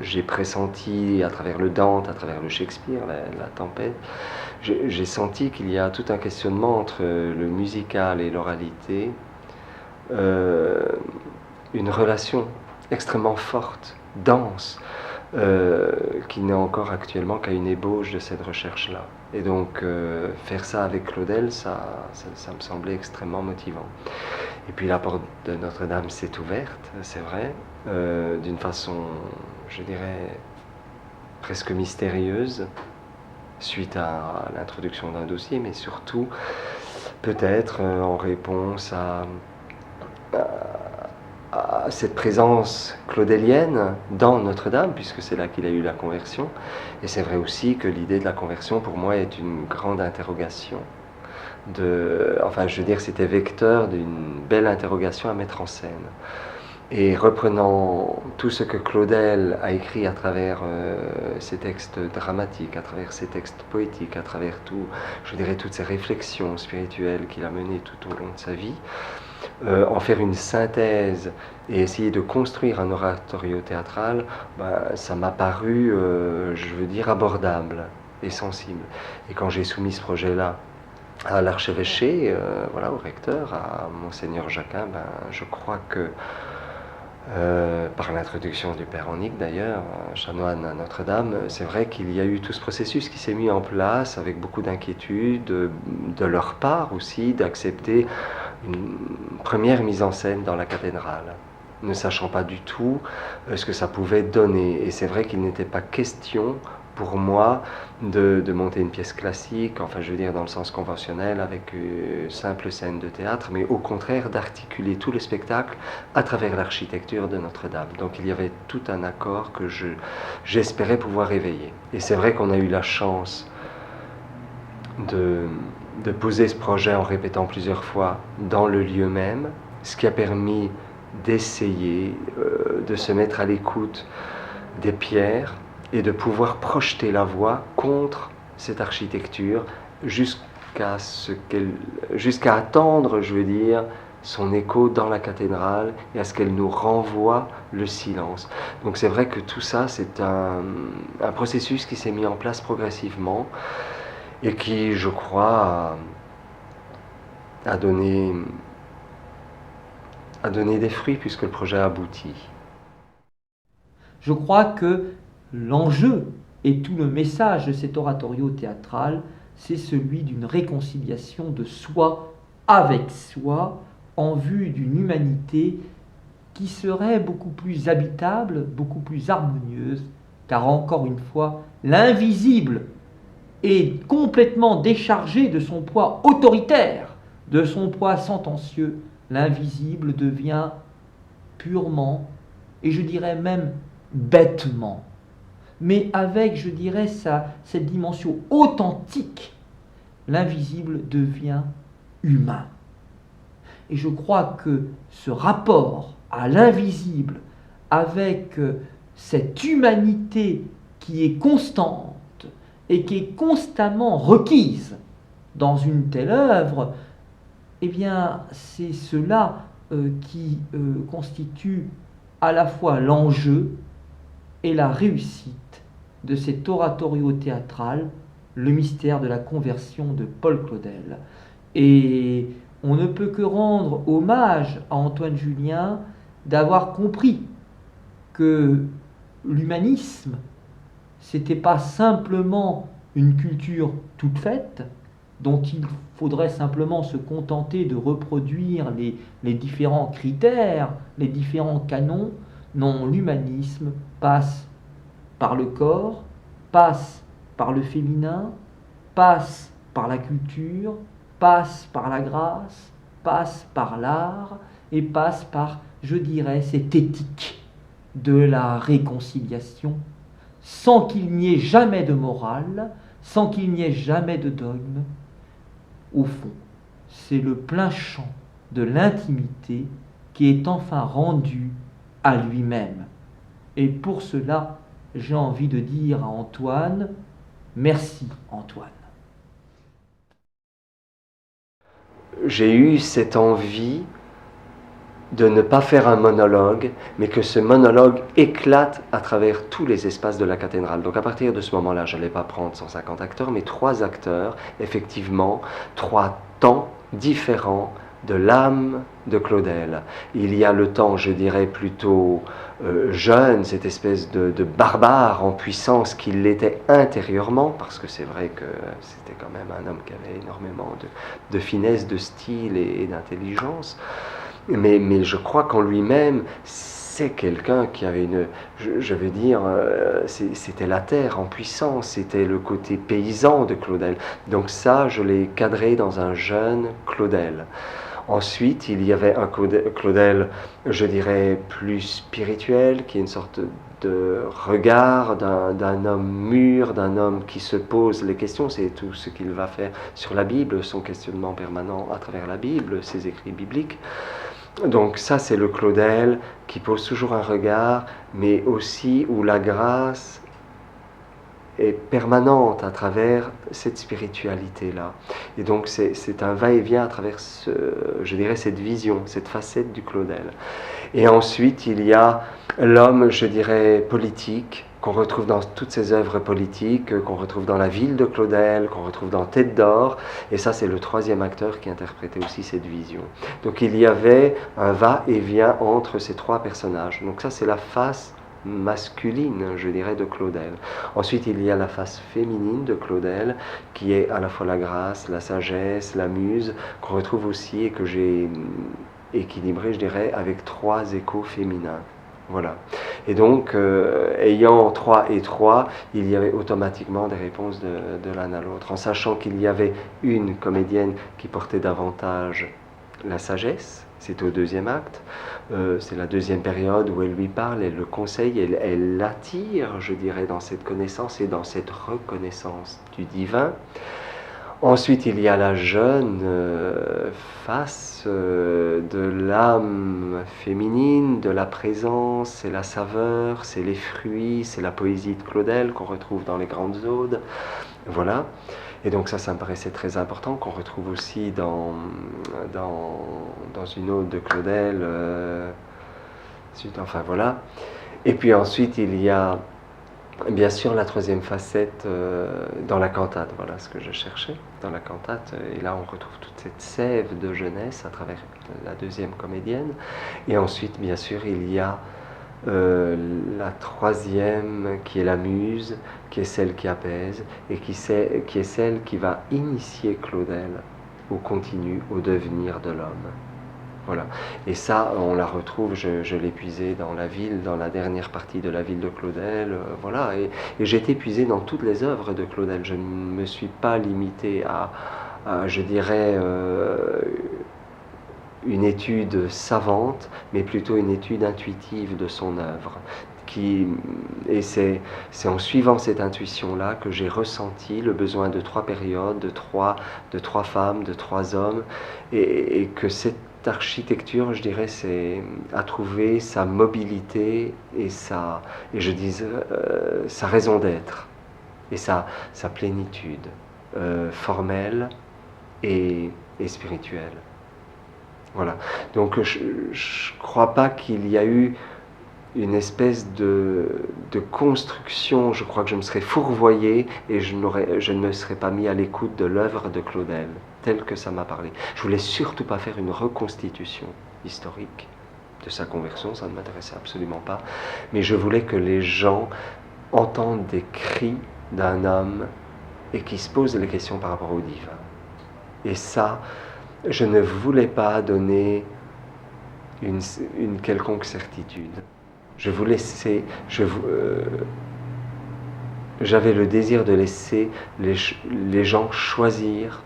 j'ai pressenti à travers le Dante, à travers le Shakespeare, la tempête, j'ai senti qu'il y a tout un questionnement entre le musical et l'oralité, euh, une relation extrêmement forte, dense, qui n'est encore actuellement qu'à une ébauche de cette recherche-là. Et donc faire ça avec Claudel, ça me semblait extrêmement motivant. Et puis la porte de Notre-Dame s'est ouverte, c'est vrai, d'une façon, je dirais, presque mystérieuse, suite à l'introduction d'un dossier, mais surtout peut-être en réponse à cette présence claudélienne dans Notre-Dame, puisque c'est là qu'il a eu la conversion. Et c'est vrai aussi que l'idée de la conversion, pour moi, est une grande interrogation. Enfin, je veux dire, c'était vecteur d'une belle interrogation à mettre en scène. Et reprenant tout ce que Claudel a écrit à travers ses textes dramatiques, à travers ses textes poétiques, à travers je dirais, toutes ces réflexions spirituelles qu'il a menées tout au long de sa vie, en faire une synthèse et essayer de construire un oratorio théâtral, ça m'a paru, je veux dire, abordable et sensible. Et quand j'ai soumis ce projet-là à l'archevêché, voilà, au recteur, à Monseigneur Jacquin, je crois que par l'introduction du Père Anique d'ailleurs, chanoine à Notre-Dame, c'est vrai qu'il y a eu tout ce processus qui s'est mis en place avec beaucoup d'inquiétude, de leur part aussi, d'accepter une première mise en scène dans la cathédrale, ne sachant pas du tout ce que ça pouvait donner. Et c'est vrai qu'il n'était pas question pour moi de monter une pièce classique, enfin je veux dire dans le sens conventionnel, avec une simple scène de théâtre, mais au contraire d'articuler tout le spectacle à travers l'architecture de Notre-Dame. Donc il y avait tout un accord que j'espérais pouvoir éveiller. Et c'est vrai qu'on a eu la chance de poser ce projet en répétant plusieurs fois dans le lieu même, ce qui a permis d'essayer de se mettre à l'écoute des pierres et de pouvoir projeter la voix contre cette architecture jusqu'à attendre, je veux dire, son écho dans la cathédrale et à ce qu'elle nous renvoie le silence. Donc c'est vrai que tout ça, c'est un processus qui s'est mis en place progressivement et qui, je crois, a donné des fruits puisque le projet a abouti. Je crois que l'enjeu et tout le message de cet oratorio théâtral, c'est celui d'une réconciliation de soi avec soi en vue d'une humanité qui serait beaucoup plus habitable, beaucoup plus harmonieuse, car encore une fois, l'invisible est complètement déchargé de son poids autoritaire, de son poids sentencieux. L'invisible devient purement, et je dirais même bêtement, mais avec, je dirais, cette dimension authentique, l'invisible devient humain. Et je crois que ce rapport à l'invisible, avec cette humanité qui est constante et qui est constamment requise dans une telle œuvre, eh bien, c'est cela qui constitue à la fois l'enjeu et la réussite de cet oratorio théâtral, le mystère de la conversion de Paul Claudel. Et on ne peut que rendre hommage à Antoine Julien d'avoir compris que l'humanisme, c'était pas simplement une culture toute faite, dont il faudrait simplement se contenter de reproduire les différents critères, les différents canons. Non, l'humanisme passe par le corps, passe par le féminin, passe par la culture, passe par la grâce, passe par l'art et passe par, je dirais, cette éthique de la réconciliation, sans qu'il n'y ait jamais de morale, sans qu'il n'y ait jamais de dogme. Au fond, c'est le plein champ de l'intimité qui est enfin rendu à lui-même. Et pour cela, j'ai envie de dire à Antoine, merci Antoine. J'ai eu cette envie de ne pas faire un monologue, mais que ce monologue éclate à travers tous les espaces de la cathédrale. Donc à partir de ce moment-là, je n'allais pas prendre 150 acteurs, mais 3 acteurs, effectivement, 3 temps différents de l'âme de Claudel. Il y a le temps, je dirais, plutôt jeune, cette espèce de barbare en puissance qu'il l'était intérieurement, parce que c'est vrai que c'était quand même un homme qui avait énormément de finesse, de style et d'intelligence. Mais je crois qu'en lui-même, c'est quelqu'un qui avait je veux dire, c'était la terre en puissance, c'était le côté paysan de Claudel. Donc ça, je l'ai cadré dans un jeune Claudel. Ensuite, il y avait un Claudel, je dirais, plus spirituel, qui est une sorte de regard d'un homme mûr, d'un homme qui se pose les questions. C'est tout ce qu'il va faire sur la Bible, son questionnement permanent à travers la Bible, ses écrits bibliques. Donc ça, c'est le Claudel qui pose toujours un regard, mais aussi où la grâce est permanente à travers cette spiritualité-là. Et donc c'est un va-et-vient à travers, je dirais, cette vision, cette facette du Claudel. Et ensuite, il y a l'homme, je dirais, politique, qu'on retrouve dans toutes ses œuvres politiques, qu'on retrouve dans La Ville de Claudel, qu'on retrouve dans Tête d'Or, et ça c'est le 3e acteur qui interprétait aussi cette vision. Donc il y avait un va-et-vient entre ces 3 personnages. Donc ça c'est la face masculine, je dirais, de Claudel. Ensuite, il y a la face féminine de Claudel, qui est à la fois la grâce, la sagesse, la muse, qu'on retrouve aussi et que j'ai équilibré, je dirais, avec 3 échos féminins. Voilà. Et donc, ayant 3 et 3, il y avait automatiquement des réponses de l'un à l'autre, en sachant qu'il y avait une comédienne qui portait davantage la sagesse, c'est au 2e acte, c'est la 2e période où elle lui parle, elle le conseille, elle l'attire, je dirais, dans cette connaissance et dans cette reconnaissance du divin. Ensuite, il y a la jeune face de l'âme féminine, de la présence, c'est la saveur, c'est les fruits, c'est la poésie de Claudel qu'on retrouve dans les grandes odes. Voilà. Et donc ça me paraissait très important, qu'on retrouve aussi dans une ode de Claudel. Enfin voilà. Et puis ensuite, il y a bien sûr la 3e facette dans la cantate, voilà ce que je cherchais, dans la cantate, et là on retrouve toute cette sève de jeunesse à travers la 2e comédienne, et ensuite bien sûr il y a la 3e qui est la muse, qui est celle qui apaise, et qui est celle qui va initier Claudel au continu, au devenir de l'homme. Voilà. Et ça, on la retrouve, je l'ai puisé dans La Ville, dans la dernière partie de La Ville de Claudel, voilà. Et j'ai été puisé dans toutes les œuvres de Claudel. Je ne me suis pas limité à je dirais, une étude savante, mais plutôt une étude intuitive de son œuvre. Et c'est en suivant cette intuition-là que j'ai ressenti le besoin de 3 périodes, de trois femmes, de 3 hommes, et que cette architecture, je dirais, a trouvé sa mobilité et sa raison d'être et sa plénitude formelle et spirituelle. Voilà. Donc je ne crois pas qu'il y a eu une espèce de construction. Je crois que je me serais fourvoyé et je ne me serais pas mis à l'écoute de l'œuvre de Claudel, telle que ça m'a parlé. Je voulais surtout pas faire une reconstitution historique de sa conversion, ça ne m'intéressait absolument pas, mais je voulais que les gens entendent des cris d'un homme et qui se posent les questions par rapport au divin. Et ça, je ne voulais pas donner une quelconque certitude. J'avais le désir de laisser les gens choisir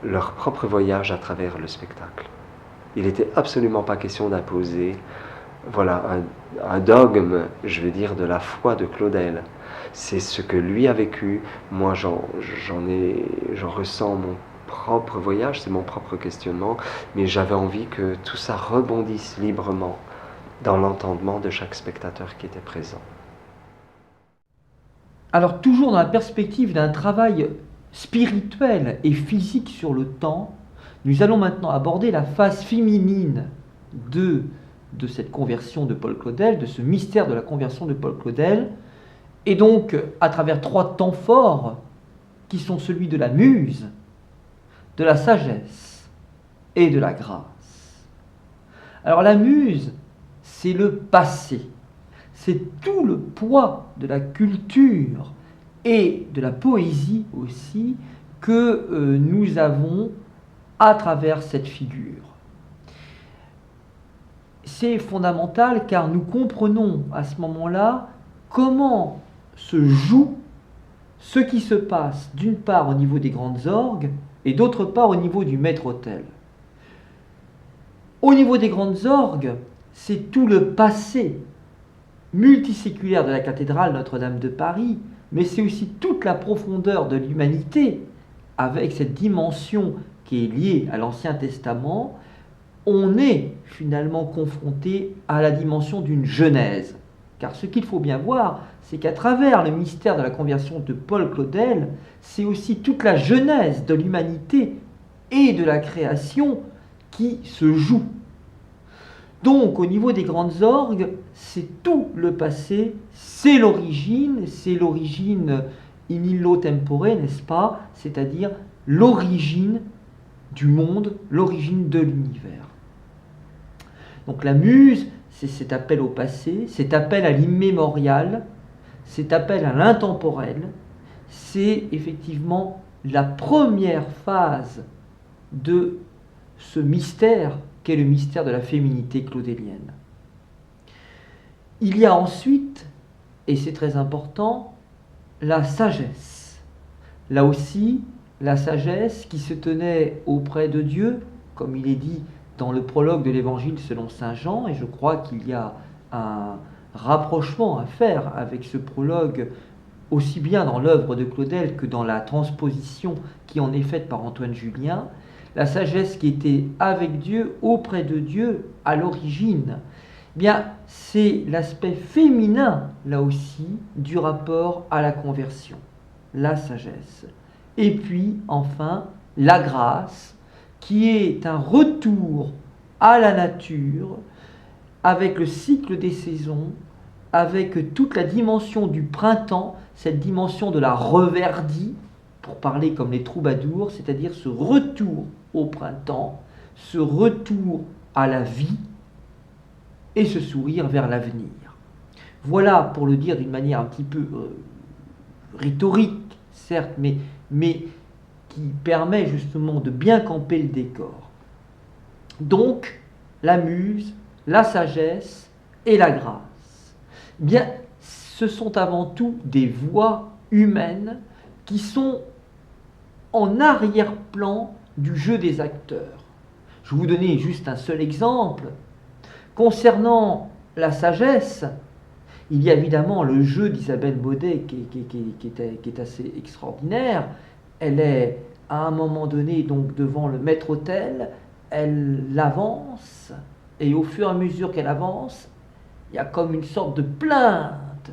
leur propre voyage à travers le spectacle. Il n'était absolument pas question d'imposer, voilà, un dogme, je veux dire, de la foi de Claudel. C'est ce que lui a vécu. Moi, j'en ressens mon propre voyage, c'est mon propre questionnement, mais j'avais envie que tout ça rebondisse librement dans l'entendement de chaque spectateur qui était présent. Alors toujours dans la perspective d'un travail spirituel et physique sur le temps, nous allons maintenant aborder la face féminine de cette conversion de Paul Claudel, de ce mystère de la conversion de Paul Claudel, et donc à travers 3 temps forts qui sont celui de la muse, de la sagesse et de la grâce. Alors la muse, c'est le passé, c'est tout le poids de la culture et de la poésie aussi que nous avons à travers cette figure. C'est fondamental car nous comprenons à ce moment-là comment se joue ce qui se passe d'une part au niveau des grandes orgues et d'autre part au niveau du maître-autel. Au niveau des grandes orgues, c'est tout le passé multiséculaire de la cathédrale Notre-Dame de Paris, mais c'est aussi toute la profondeur de l'humanité avec cette dimension qui est liée à l'Ancien Testament. On est finalement confronté à la dimension d'une genèse. Car ce qu'il faut bien voir, c'est qu'à travers le mystère de la conversion de Paul Claudel, c'est aussi toute la genèse de l'humanité et de la création qui se joue. Donc, au niveau des grandes orgues, c'est tout le passé, c'est l'origine in illo tempore, n'est-ce pas? C'est-à-dire l'origine du monde, l'origine de l'univers. Donc la muse, c'est cet appel au passé, cet appel à l'immémorial, cet appel à l'intemporel, c'est effectivement la première phase de ce mystère qu'est le mystère de la féminité claudélienne. Il y a ensuite, et c'est très important, la sagesse. Là aussi, la sagesse qui se tenait auprès de Dieu, comme il est dit dans le prologue de l'Évangile selon saint Jean, et je crois qu'il y a un rapprochement à faire avec ce prologue, aussi bien dans l'œuvre de Claudel que dans la transposition qui en est faite par Antoine Julien, la sagesse qui était avec Dieu, auprès de Dieu, à l'origine, eh bien, c'est l'aspect féminin, là aussi, du rapport à la conversion, la sagesse. Et puis, enfin, la grâce, qui est un retour à la nature, avec le cycle des saisons, avec toute la dimension du printemps, cette dimension de la reverdie, pour parler comme les troubadours, c'est-à-dire ce retour au printemps, ce retour à la vie et ce sourire vers l'avenir. Voilà, pour le dire d'une manière un petit peu rhétorique, certes, mais qui permet justement de bien camper le décor. Donc, la muse, la sagesse et la grâce. Eh bien, ce sont avant tout des voies humaines qui sont en arrière-plan du jeu des acteurs. Je vais vous donner juste un seul exemple. Concernant la sagesse, il y a évidemment le jeu d'Isabelle Baudet qui est assez extraordinaire. Elle est à un moment donné donc devant le maître-autel, elle avance, et au fur et à mesure qu'elle avance, il y a comme une sorte de plainte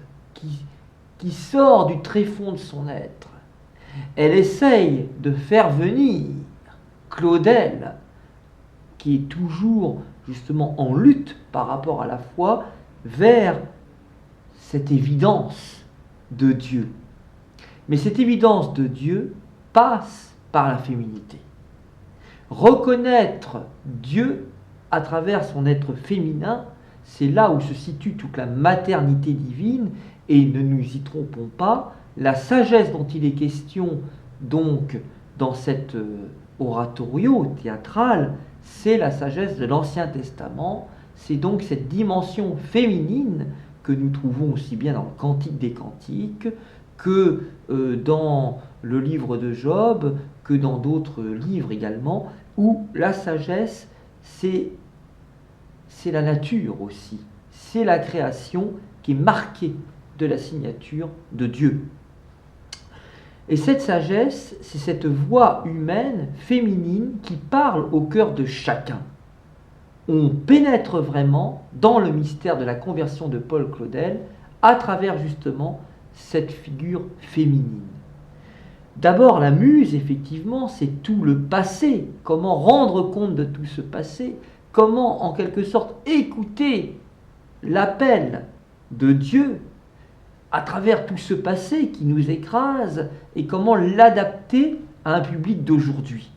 qui sort du tréfonds de son être. Elle essaye de faire venir Claudel, qui est toujours justement en lutte par rapport à la foi, vers cette évidence de Dieu. Mais cette évidence de Dieu passe par la féminité. Reconnaître Dieu à travers son être féminin, c'est là où se situe toute la maternité divine, et ne nous y trompons pas, la sagesse dont il est question donc dans cet oratorio théâtral, c'est la sagesse de l'Ancien Testament, c'est donc cette dimension féminine que nous trouvons aussi bien dans le Cantique des Cantiques que dans le livre de Job, que dans d'autres livres également, où la sagesse, c'est la nature aussi, c'est la création qui est marquée de la signature de Dieu. Et cette sagesse, c'est cette voix humaine, féminine, qui parle au cœur de chacun. On pénètre vraiment dans le mystère de la conversion de Paul Claudel à travers justement cette figure féminine. D'abord, la muse, effectivement, c'est tout le passé. Comment rendre compte de tout ce passé? comment en quelque sorte écouter l'appel de Dieu à travers tout ce passé qui nous écrase et comment l'adapter à un public d'aujourd'hui.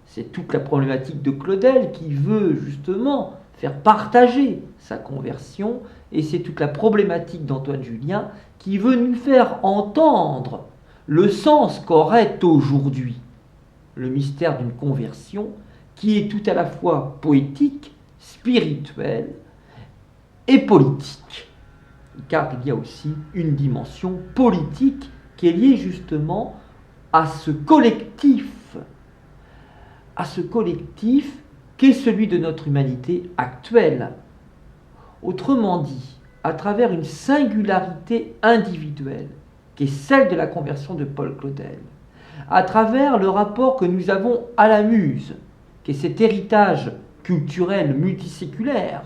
C'est toute la problématique de Claudel qui veut justement faire partager sa conversion, et c'est toute la problématique d'Antoine Julien qui veut nous faire entendre le sens qu'aurait aujourd'hui le mystère d'une conversion qui est tout à la fois poétique, spirituel et politique. Car il y a aussi une dimension politique qui est liée justement à ce collectif qu'est celui de notre humanité actuelle. Autrement dit, à travers une singularité individuelle, qui est celle de la conversion de Paul Claudel, à travers le rapport que nous avons à la muse, qui est cet héritage culturel multiséculaire,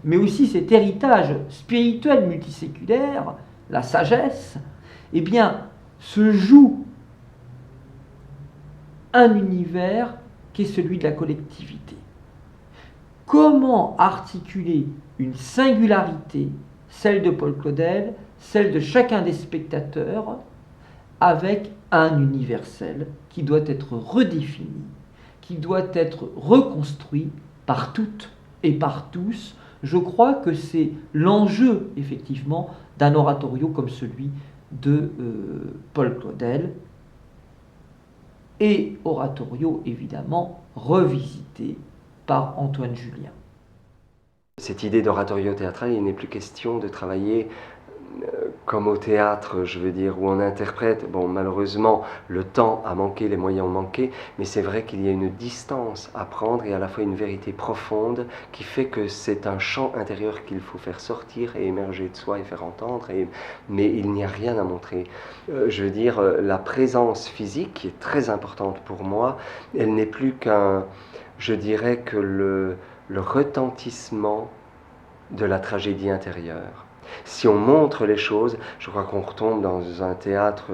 mais aussi cet héritage spirituel multiséculaire, la sagesse, eh bien, se joue un univers qui est celui de la collectivité. Comment articuler une singularité, celle de Paul Claudel, celle de chacun des spectateurs, avec un universel qui doit être redéfini, qui doit être reconstruit par toutes et par tous. Je crois que c'est l'enjeu, effectivement, d'un oratorio comme celui de Paul Claudel, et oratorio, évidemment, revisité par Antoine Julien. Cette idée d'oratorio théâtral, il n'est plus question de travailler comme au théâtre, je veux dire, où on interprète. Bon, malheureusement, le temps a manqué, les moyens ont manqué, mais c'est vrai qu'il y a une distance à prendre et à la fois une vérité profonde qui fait que c'est un chant intérieur qu'il faut faire sortir et émerger de soi et faire entendre, mais il n'y a rien à montrer. Je veux dire, la présence physique, qui est très importante pour moi, elle n'est plus qu'un, je dirais que le retentissement de la tragédie intérieure. Si on montre les choses, je crois qu'on retombe dans un théâtre,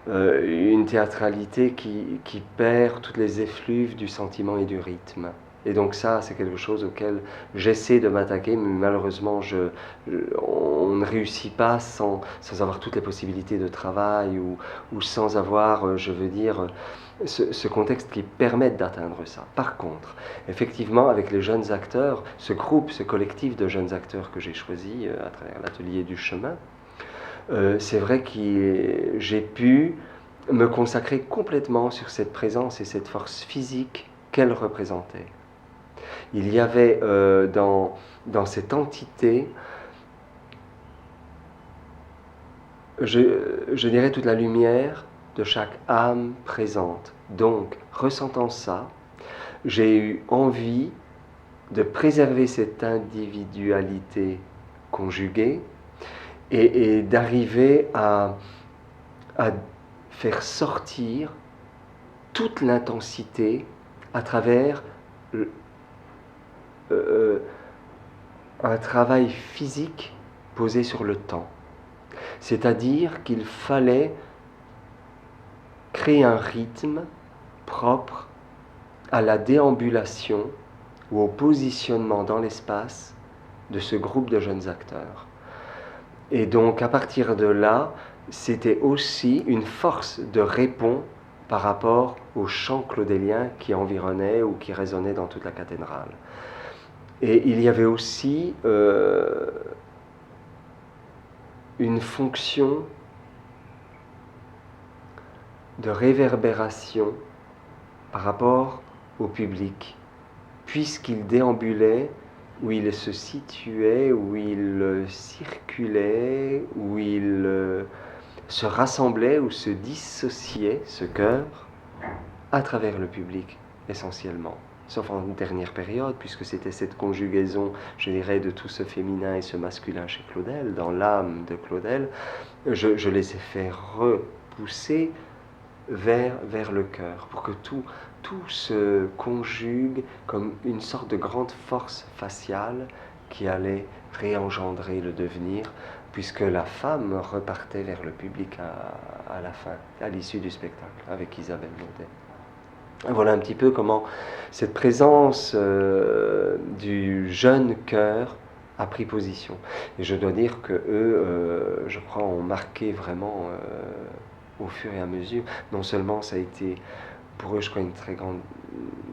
une théâtralité qui perd toutes les effluves du sentiment et du rythme. Et donc ça, c'est quelque chose auquel j'essaie de m'attaquer, mais malheureusement, on ne réussit pas sans avoir toutes les possibilités de travail ou sans avoir, je veux dire, ce contexte qui permette d'atteindre ça. Par contre, effectivement, avec les jeunes acteurs, ce groupe, ce collectif de jeunes acteurs que j'ai choisi à travers l'atelier du chemin, c'est vrai que j'ai pu me consacrer complètement sur cette présence et cette force physique qu'elle représentait. Il y avait dans cette entité, je dirais, toute la lumière de chaque âme présente. Donc, ressentant ça, j'ai eu envie de préserver cette individualité conjuguée et d'arriver à faire sortir toute l'intensité à travers un travail physique posé sur le temps. C'est-à-dire qu'il fallait créer un rythme propre à la déambulation ou au positionnement dans l'espace de ce groupe de jeunes acteurs. Et donc à partir de là, c'était aussi une force de répondre par rapport au chant claudélien qui environnait ou qui résonnait dans toute la cathédrale. Et il y avait aussi une fonction de réverbération par rapport au public, puisqu'il déambulait, où il se situait, où il circulait, où il se rassemblait, où se dissociait, ce chœur, à travers le public, essentiellement. Sauf en dernière période, puisque c'était cette conjugaison, je dirais, de tout ce féminin et ce masculin chez Claudel, dans l'âme de Claudel, je les ai fait repousser vers le cœur, pour que tout se conjugue comme une sorte de grande force faciale qui allait réengendrer le devenir, puisque la femme repartait vers le public à la fin, à l'issue du spectacle, avec Isabelle Naudet. Voilà un petit peu comment cette présence du jeune chœur a pris position. Et je dois dire que eux, je crois, ont marqué vraiment au fur et à mesure. Non seulement ça a été pour eux, je crois, une très grande...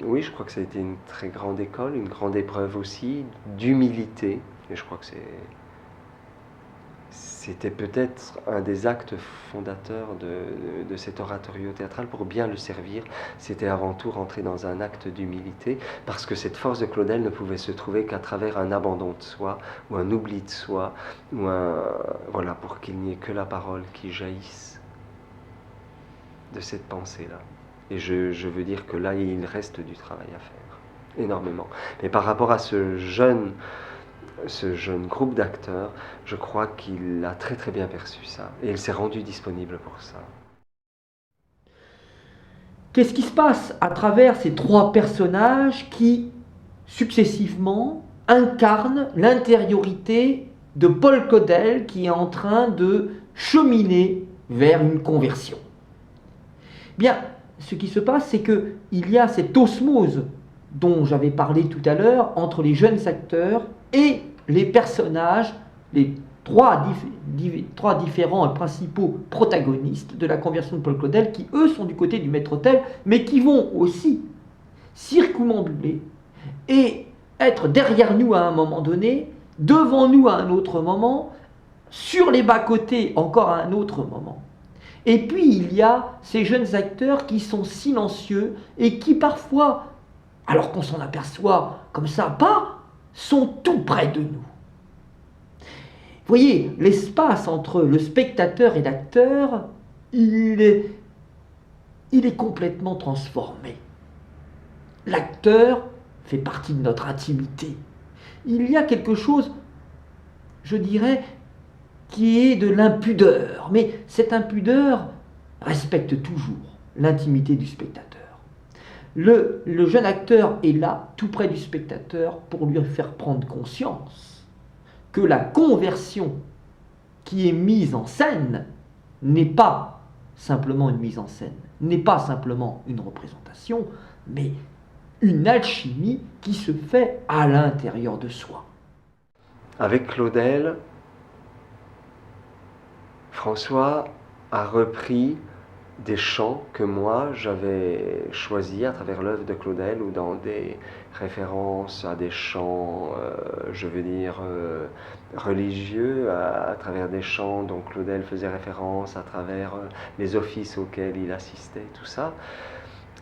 Oui, je crois que ça a été une très grande école, une grande épreuve aussi d'humilité. Et je crois que c'était peut-être un des actes fondateurs de cet oratorio théâtral pour bien le servir. C'était avant tout rentrer dans un acte d'humilité, parce que cette force de Claudel ne pouvait se trouver qu'à travers un abandon de soi, ou un oubli de soi, ou voilà, pour qu'il n'y ait que la parole qui jaillisse de cette pensée-là. Et je veux dire que là, il reste du travail à faire, énormément. Mais par rapport à ce jeune groupe d'acteurs, je crois qu'il a très très bien perçu ça. Et il s'est rendu disponible pour ça. Qu'est-ce qui se passe à travers ces trois personnages qui, successivement, incarnent l'intériorité de Paul Claudel qui est en train de cheminer vers une conversion? Bien, ce qui se passe, c'est qu'il y a cette osmose dont j'avais parlé tout à l'heure entre les jeunes acteurs et les personnages, les trois différents principaux protagonistes de la conversion de Paul Claudel, qui eux sont du côté du maître-autel, mais qui vont aussi circumambuler et être derrière nous à un moment donné, devant nous à un autre moment, sur les bas-côtés encore à un autre moment. Et puis il y a ces jeunes acteurs qui sont silencieux et qui parfois, alors qu'on s'en aperçoit comme ça pas, sont tout près de nous. Vous voyez, l'espace entre le spectateur et l'acteur, il est complètement transformé. L'acteur fait partie de notre intimité. Il y a quelque chose, je dirais, qui est de l'impudeur. Mais cette impudeur respecte toujours l'intimité du spectateur. Le jeune acteur est là, tout près du spectateur, pour lui faire prendre conscience que la conversion qui est mise en scène n'est pas simplement une mise en scène, n'est pas simplement une représentation, mais une alchimie qui se fait à l'intérieur de soi. Avec Claudel, François a repris des chants que moi j'avais choisis à travers l'œuvre de Claudel ou dans des références à des chants, je veux dire, religieux, à travers des chants dont Claudel faisait référence, à travers les offices auxquels il assistait, tout ça.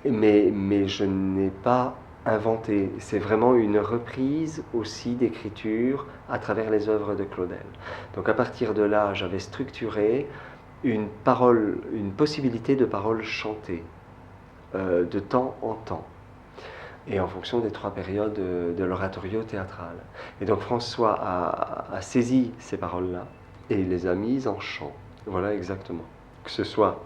Mais je n'ai pas inventé, c'est vraiment une reprise aussi d'écriture à travers les œuvres de Claudel. Donc à partir de là, j'avais structuré une possibilité de parole chantée, de temps en temps, et en fonction des trois périodes de l'oratorio théâtral. Et donc François a saisi ces paroles-là et il les a mises en chant. Voilà exactement. Que ce soit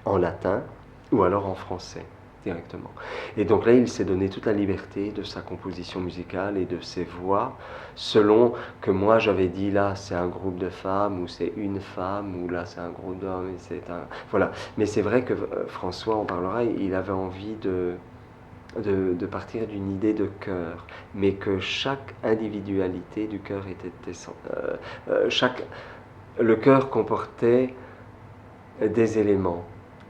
en latin ou alors en français directement. Et donc là, il s'est donné toute la liberté de sa composition musicale et de ses voix, selon que moi j'avais dit là c'est un groupe de femmes, ou c'est une femme, ou là c'est un groupe d'hommes, et c'est un... Voilà. Mais c'est vrai que François en parlera, il avait envie de partir d'une idée de chœur, mais que chaque individualité du chœur était le chœur comportait des éléments,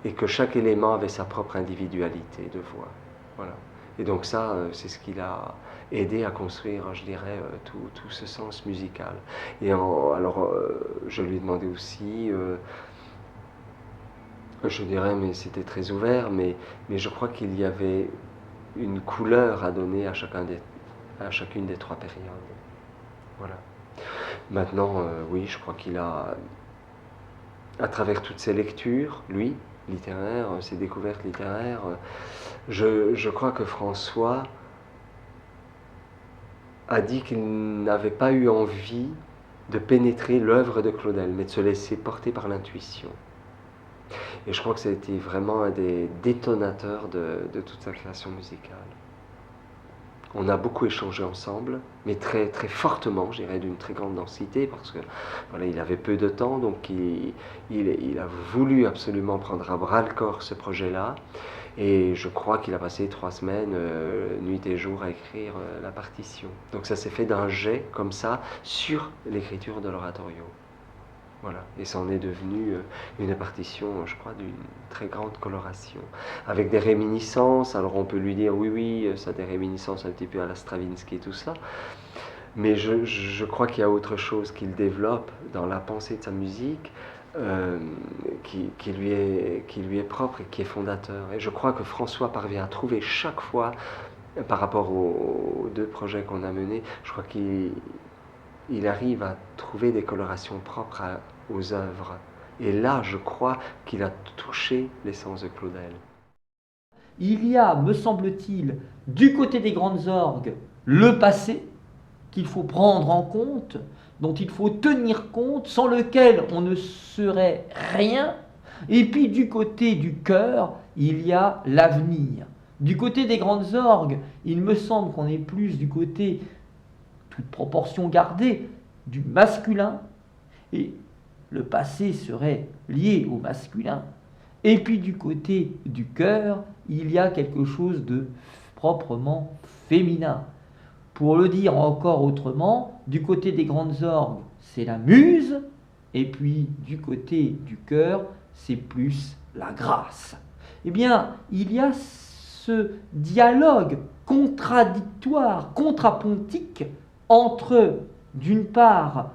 et que chaque élément avait sa propre individualité de voix. Voilà. Et donc ça, c'est ce qui l'a aidé à construire, je dirais, tout ce sens musical. Et alors, je lui ai demandé aussi, je dirais, mais c'était très ouvert, mais je crois qu'il y avait une couleur à donner à chacune des trois périodes. Voilà. Maintenant, oui, je crois qu'il a, à travers toutes ses lectures, lui, littéraires, ses découvertes littéraires, je crois que François a dit qu'il n'avait pas eu envie de pénétrer l'œuvre de Claudel, mais de se laisser porter par l'intuition. Et je crois que ça a été vraiment un des détonateurs de toute sa création musicale. On a beaucoup échangé ensemble, mais très, très fortement, je dirais, d'une très grande densité, parce que voilà, il avait peu de temps, donc il a voulu absolument prendre à bras le corps ce projet-là. Et je crois qu'il a passé 3 semaines, nuit et jour, à écrire la partition. Donc ça s'est fait d'un jet, comme ça, sur l'écriture de l'oratorio. Voilà. Et ça en est devenu une partition, je crois, d'une très grande coloration, avec des réminiscences. Alors on peut lui dire, oui, ça a des réminiscences un petit peu à la Stravinsky et tout ça. Mais je crois qu'il y a autre chose qu'il développe dans la pensée de sa musique, qui lui est propre et qui est fondateur. Et je crois que François parvient à trouver chaque fois, par rapport aux 2 projets qu'on a menés, je crois qu'il arrive à trouver des colorations propres aux œuvres. Et là, je crois qu'il a touché l'essence de Claudel. Il y a, me semble-t-il, du côté des grandes orgues, le passé qu'il faut prendre en compte, dont il faut tenir compte, sans lequel on ne serait rien. Et puis du côté du cœur, il y a l'avenir. Du côté des grandes orgues, il me semble qu'on est plus du côté, toute proportion gardée, du masculin, et le passé serait lié au masculin. Et puis du côté du cœur, il y a quelque chose de proprement féminin. Pour le dire encore autrement, du côté des grandes orgues, c'est la muse, et puis du côté du cœur, c'est plus la grâce. Eh bien, il y a ce dialogue contradictoire, contrapontique, entre, d'une part,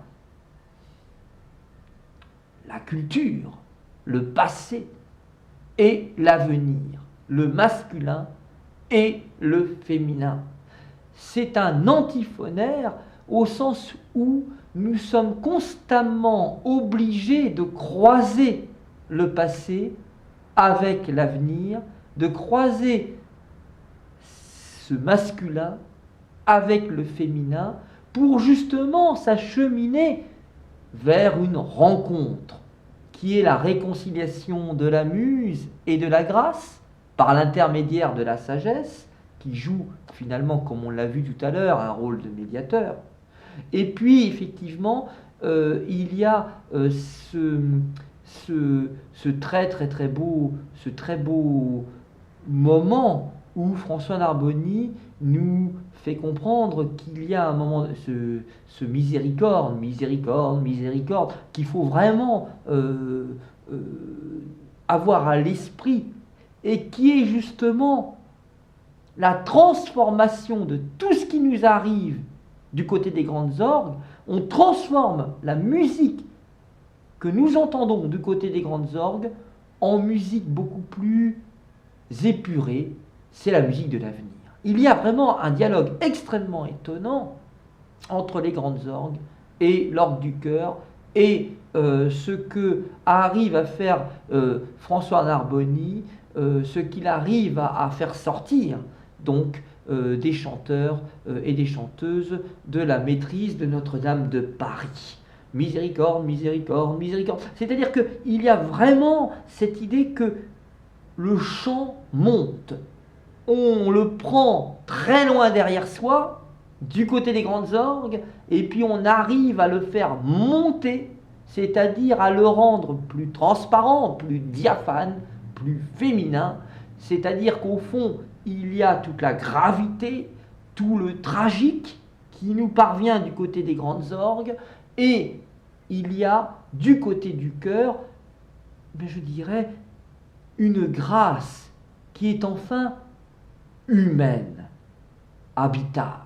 la culture, le passé, et l'avenir, le masculin et le féminin. C'est un antiphonaire au sens où nous sommes constamment obligés de croiser le passé avec l'avenir, de croiser ce masculin avec le féminin pour justement s'acheminer vers une rencontre qui est la réconciliation de la muse et de la grâce par l'intermédiaire de la sagesse, qui joue finalement, comme on l'a vu tout à l'heure, un rôle de médiateur. Et puis, effectivement, il y a ce très beau moment où François Narboni nous fait comprendre qu'il y a un moment, ce miséricorde, qu'il faut vraiment avoir à l'esprit, et qui est justement la transformation de tout ce qui nous arrive du côté des grandes orgues. On transforme la musique que nous entendons du côté des grandes orgues en musique beaucoup plus épurée. C'est la musique de l'avenir. Il y a vraiment un dialogue extrêmement étonnant entre les grandes orgues et l'orgue du cœur, et ce que arrive à faire François Narboni, ce qu'il arrive à faire sortir donc des chanteurs et des chanteuses de la maîtrise de Notre-Dame de Paris. Miséricorde, miséricorde, miséricorde. C'est-à-dire qu'il y a vraiment cette idée que le chant monte. On le prend très loin derrière soi, du côté des grandes orgues, et puis on arrive à le faire monter, c'est-à-dire à le rendre plus transparent, plus diaphane, plus féminin, c'est-à-dire qu'au fond, il y a toute la gravité, tout le tragique qui nous parvient du côté des grandes orgues, et il y a du côté du cœur, mais je dirais, une grâce qui est enfin humaine, habitable.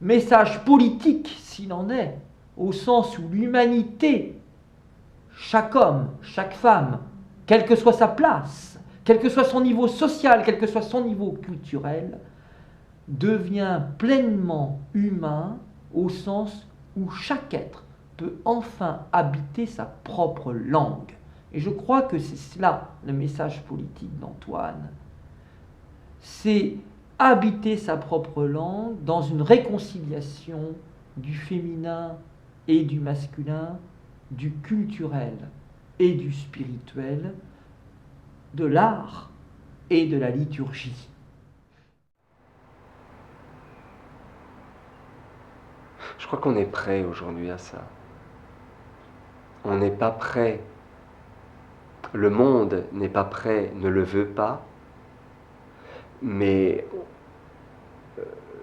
Message politique, s'il en est, au sens où l'humanité, chaque homme, chaque femme, quelle que soit sa place, quel que soit son niveau social, quel que soit son niveau culturel, devient pleinement humain au sens où chaque être peut enfin habiter sa propre langue. Et je crois que c'est cela le message politique d'Antoine. C'est habiter sa propre langue dans une réconciliation du féminin et du masculin, du culturel et du spirituel, de l'art et de la liturgie. Je crois qu'on est prêt aujourd'hui à ça. On n'est pas prêt. Le monde n'est pas prêt, ne le veut pas, Mais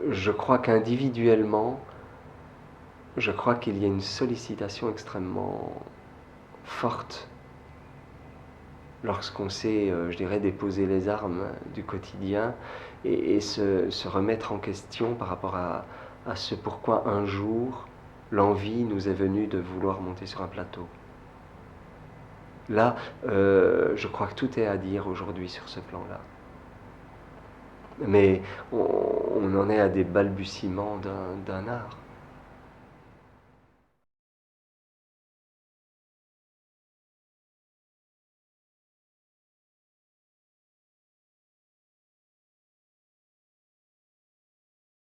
je crois qu'individuellement, je crois qu'il y a une sollicitation extrêmement forte lorsqu'on sait, je dirais, déposer les armes du quotidien et se remettre en question par rapport à ce pourquoi un jour l'envie nous est venue de vouloir monter sur un plateau. Là, je crois que tout est à dire aujourd'hui sur ce plan-là. Mais on en est à des balbutiements d'un art.